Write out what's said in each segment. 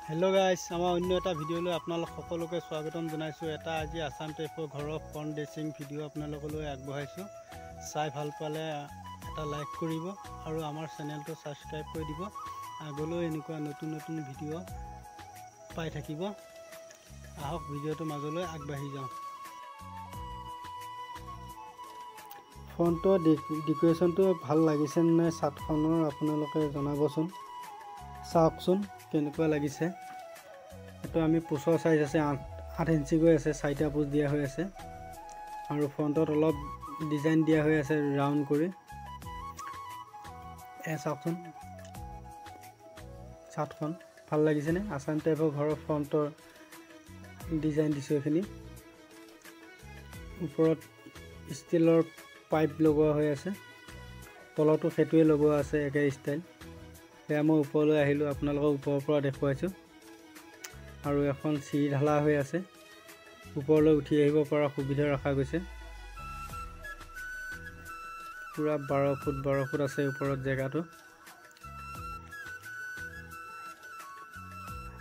Hello guys आमार अन्य एटा video आपनालोक सकलोके स्वागतम जनाइछो। एटा आज आसाम टाइपर घर फ्रंट ड्रेसिंग भिडिओ आपनालोकলৈ আগবঢ়াইছো। চাই ভাল পালে এটা লাইক কৰিব আৰু আমাৰ চেনেলটো সাবস্ক্ৰাইব কৰি দিব। আগলৈ এনেকুৱা নতুন নতুন ভিডিও পাই থাকিব। আহক ভিডিওটো মাজলৈ আগবাঢ়ি যাওঁ। ফ্ৰণ্টৰ ডেকোৰেশনটো ভাল লাগিছে নাই ছাদখনৰ আপোনালোকে জনাবচোন। চাওকচোন কেনেকুৱা লাগিছে। এটো আমি পোছৰ সাইজ আছে 8 ইঞ্চি গৈ আছে, 4টা পোছ দিয়া হৈ আছে আৰু ফ্ৰণ্টত অলপ ডিজাইন দিয়া হৈ আছে ৰাউন্ড কৰি। চাওকচোন ছাদখন ভাল লাগিছে নে? আসাম টাইপৰ ঘৰৰ ফ্ৰণ্টৰ ডিজাইন দিছো। এখিনি ওপৰত ষ্টিলৰ পাইপ লগোৱা হৈ আছে, তলতো সেটোৱে লগোৱা আছে একে ষ্টাইল। এয়া মই ওপৰলৈ আহিলো, আপোনালোকক ওপৰৰ পৰা দেখুৱাইছো আৰু এখন চিৰি ঢালা হৈ আছে। ওপৰলৈ উঠি আহিব পৰা সুবিধা ৰখা গৈছে। পুৰা 12 ফুট আছে ওপৰত জেগাটো।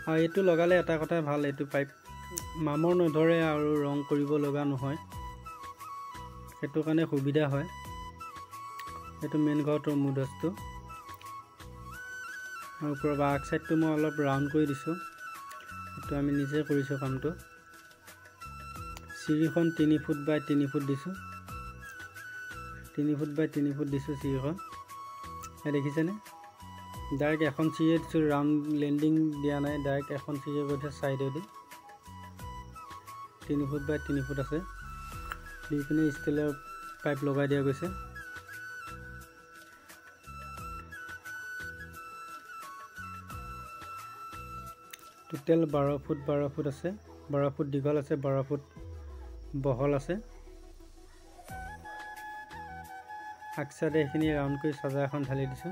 আৰু এইটো লগালে এটা কথা ভাল, এইটো পাইপ মামৰ নধৰে আৰু ৰং কৰিব লগা নহয়, সেইটো কাৰণে সুবিধা হয়। এইটো মেইন ঘৰটোৰ মুধচটো আৰু ওপৰৰ বাক সাইডটো মই অলপ ৰাউন্ড কৰি দিছো। এটো আমি নিজে কৰিছো কামটো। চিৰিখন 3 ফুট বাই 3 ফুট দিছো, 3 ফুট বাই 3 ফুট দিছো চিৰিখন। এই দেখিছেনে? ডাইৰেক্ট এখন চিৰিয়ে দিছো, ৰাউন্ড লেন্ডিং দিয়া নাই, ডাইৰেক্ট এখন চিৰিয়ে গৈছে সাইডেদি। 3 ফুট বাই 3 ফুট আছে, দুইপিনে ষ্টিলৰ পাইপ লগাই দিয়া গৈছে। টোটেল 12 ফুট আছে, 12 ফুট দীঘল আছে, 12 ফুট বহল আছে। আকসাইডে এখিনি ৰাউন্ড কৰি সজা এখন ঢালি দিছো।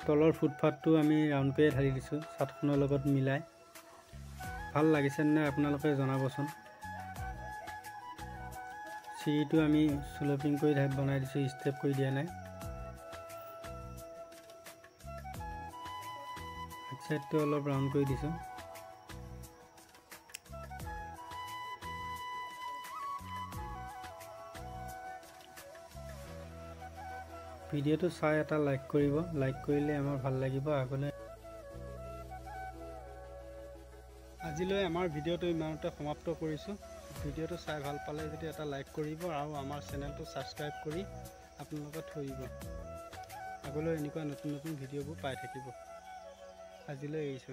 তলৰ ফুটপাথটো আমি ৰাউন্ড কৰি ঢালি দিছো ছাদখনৰ লগত মিলাই। ভাল লাগিছে নে আপোনালোকে জনাবচোন। চিৰিটো আমি স্লোপিং কৰি বনাই দিছো, ষ্টেপ কৰি দিয়া নাই। সাইডটো অলপ ৰাউন্ড কৰি দিছো। ভিডিওটো চাই এটা লাইক কৰিব, লাইক কৰিলে আমাৰ ভাল লাগিব। আগলৈ আজিলৈ আমাৰ ভিডিওটো ইমানতে সমাপ্ত কৰিছো। ভিডিওটো চাই ভাল পালে যদি এটা লাইক কৰিব আৰু আমাৰ চেনেলটো সাবস্ক্ৰাইব কৰি আপোনালোকে থৈ দিব। আগলৈ এনেকুৱা নতুন নতুন ভিডিওবোৰ পাই থাকিব। আজিলৈ এৰিছো।